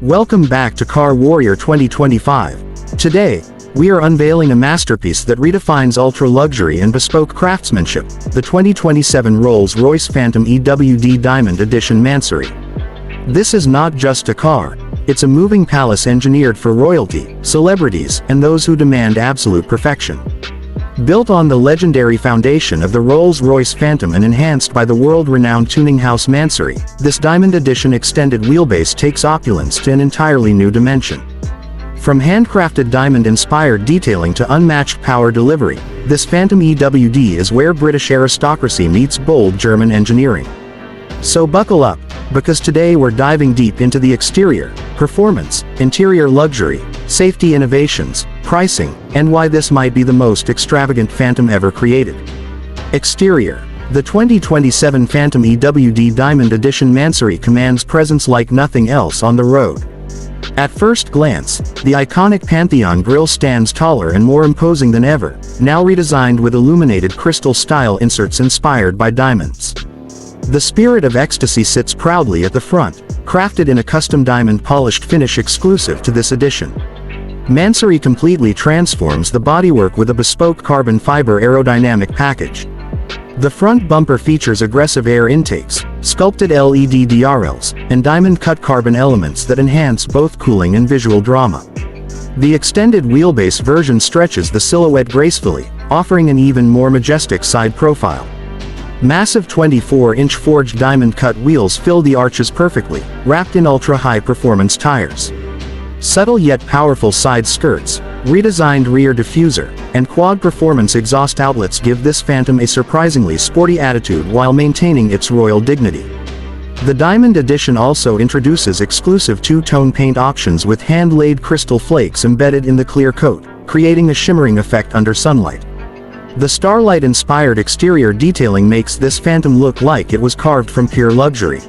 Welcome back to Car Warrior 2025. Today, we are unveiling a masterpiece that redefines ultra-luxury and bespoke craftsmanship, the 2027 Rolls-Royce Phantom EWD Diamond Edition Mansory. This is not just a car, it's a moving palace engineered for royalty, celebrities, and those who demand absolute perfection. Built on the legendary foundation of the Rolls-Royce Phantom and enhanced by the world-renowned tuning house Mansory, this Diamond Edition extended wheelbase takes opulence to an entirely new dimension. From handcrafted diamond-inspired detailing to unmatched power delivery, this Phantom EWD is where British aristocracy meets bold German engineering. So buckle up, because today we're diving deep into the exterior, performance, interior luxury, safety innovations, pricing, and why this might be the most extravagant Phantom ever created. Exterior. The 2027 Phantom EWD Diamond Edition Mansory commands presence like nothing else on the road. At first glance, the iconic Pantheon grille stands taller and more imposing than ever, now redesigned with illuminated crystal-style inserts inspired by diamonds. The spirit of ecstasy sits proudly at the front, crafted in a custom diamond-polished finish exclusive to this edition. Mansory completely transforms the bodywork with a bespoke carbon fiber aerodynamic package. The front bumper features aggressive air intakes, sculpted LED DRLs, and diamond-cut carbon elements that enhance both cooling and visual drama. The extended wheelbase version stretches the silhouette gracefully, offering an even more majestic side profile. Massive 24-inch forged diamond-cut wheels fill the arches perfectly, wrapped in ultra-high performance tires. Subtle yet powerful side skirts, redesigned rear diffuser, and quad performance exhaust outlets give this Phantom a surprisingly sporty attitude while maintaining its royal dignity. The Diamond Edition also introduces exclusive two-tone paint options with hand-laid crystal flakes embedded in the clear coat, creating a shimmering effect under sunlight. The Starlight-inspired exterior detailing makes this Phantom look like it was carved from pure luxury.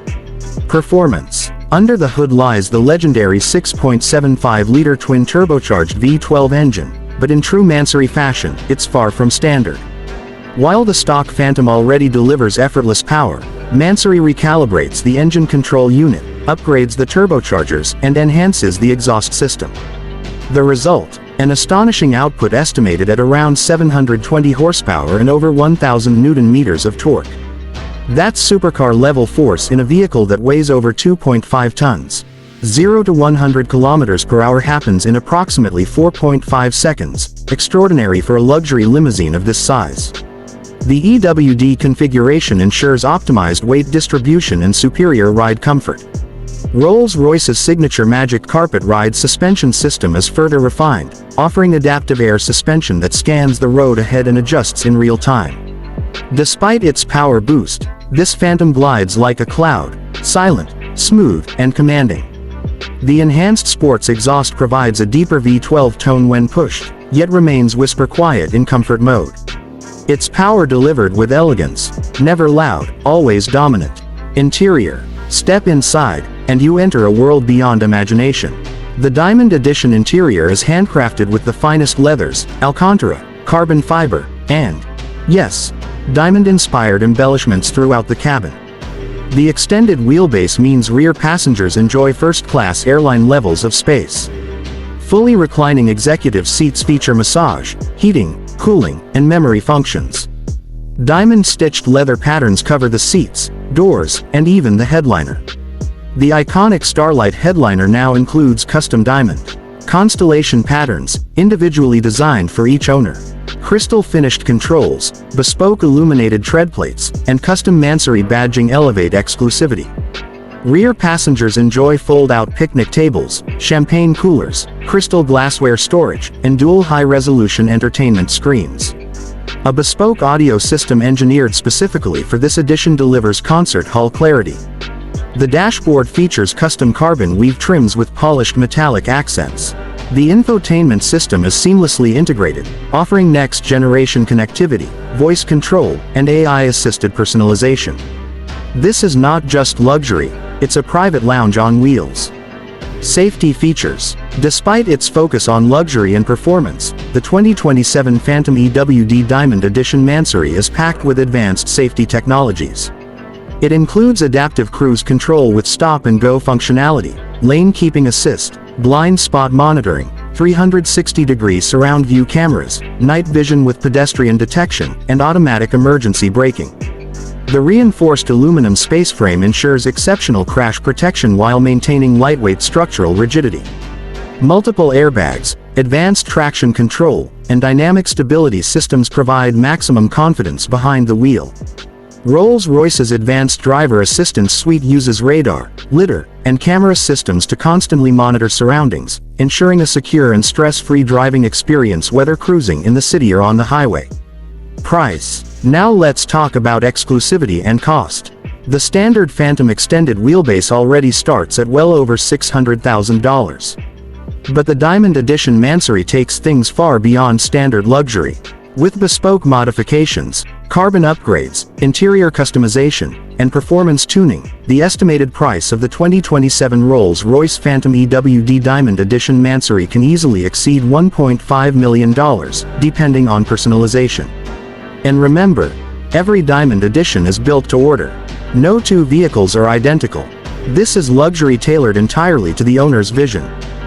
Performance. Under the hood lies the legendary 6.75-liter twin-turbocharged V12 engine, but in true Mansory fashion, it's far from standard. While the stock Phantom already delivers effortless power, Mansory recalibrates the engine control unit, upgrades the turbochargers, and enhances the exhaust system. The result? An astonishing output estimated at around 720 horsepower and over 1,000 Newton-meters of torque. That's supercar-level force in a vehicle that weighs over 2.5 tons. 0 to 100 kilometers per hour happens in approximately 4.5 seconds, extraordinary for a luxury limousine of this size. The EWD configuration ensures optimized weight distribution and superior ride comfort. Rolls-Royce's signature Magic Carpet Ride suspension system is further refined, offering adaptive air suspension that scans the road ahead and adjusts in real time. Despite its power boost, this Phantom glides like a cloud, silent, smooth, and commanding. The enhanced sports exhaust provides a deeper V12 tone when pushed, yet remains whisper quiet in comfort mode. Its power delivered with elegance, never loud, always dominant. Interior. Step inside, and you enter a world beyond imagination. The Diamond Edition interior is handcrafted with the finest leathers, alcantara, carbon fiber, and, yes, diamond-inspired embellishments throughout the cabin. The extended wheelbase means rear passengers enjoy first-class airline levels of space. Fully reclining executive seats feature massage, heating, cooling, and memory functions. Diamond-stitched leather patterns cover the seats, doors, and even the headliner. The iconic Starlight Headliner now includes custom diamond constellation patterns, individually designed for each owner. Crystal-finished controls, bespoke illuminated tread plates, and custom Mansory badging elevate exclusivity. Rear passengers enjoy fold-out picnic tables, champagne coolers, crystal glassware storage, and dual high-resolution entertainment screens. A bespoke audio system engineered specifically for this edition delivers concert hall clarity. The dashboard features custom carbon weave trims with polished metallic accents. The infotainment system is seamlessly integrated, offering next-generation connectivity, voice control, and AI-assisted personalization. This is not just luxury, it's a private lounge on wheels. Safety features. Despite its focus on luxury and performance, the 2027 Phantom EWD Diamond Edition Mansory is packed with advanced safety technologies. It includes adaptive cruise control with stop-and-go functionality, lane keeping assist, blind spot monitoring, 360-degree surround view cameras, night vision with pedestrian detection, and automatic emergency braking. The reinforced aluminum space frame ensures exceptional crash protection while maintaining lightweight structural rigidity. Multiple airbags, advanced traction control, and dynamic stability systems provide maximum confidence behind the wheel. Rolls-Royce's advanced driver assistance suite uses radar, lidar, and camera systems to constantly monitor surroundings, ensuring a secure and stress-free driving experience whether cruising in the city or on the highway. Price. Now let's talk about exclusivity and cost. The standard Phantom extended wheelbase already starts at well over $600,000. But the Diamond Edition Mansory takes things far beyond standard luxury. With bespoke modifications, carbon upgrades, interior customization, and performance tuning, the estimated price of the 2027 Rolls-Royce Phantom EWD Diamond Edition Mansory can easily exceed $1.5 million, depending on personalization. And remember, every Diamond Edition is built to order. No two vehicles are identical. This is luxury tailored entirely to the owner's vision.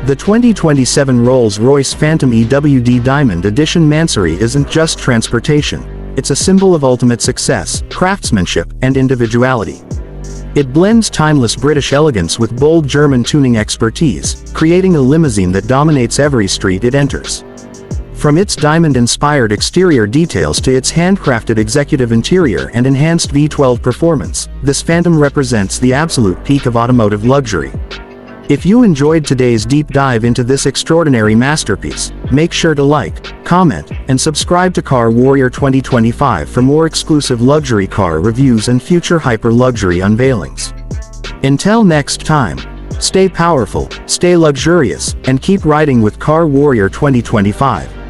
The 2027 Rolls-Royce Phantom EWD Diamond Edition Mansory isn't just transportation. It's a symbol of ultimate success, craftsmanship, and individuality. It blends timeless British elegance with bold German tuning expertise, creating a limousine that dominates every street it enters. From its diamond-inspired exterior details to its handcrafted executive interior and enhanced V12 performance, this Phantom represents the absolute peak of automotive luxury. If you enjoyed today's deep dive into this extraordinary masterpiece, make sure to like, comment, and subscribe to Car Warrior 2025 for more exclusive luxury car reviews and future hyper-luxury unveilings. Until next time, stay powerful, stay luxurious, and keep riding with Car Warrior 2025.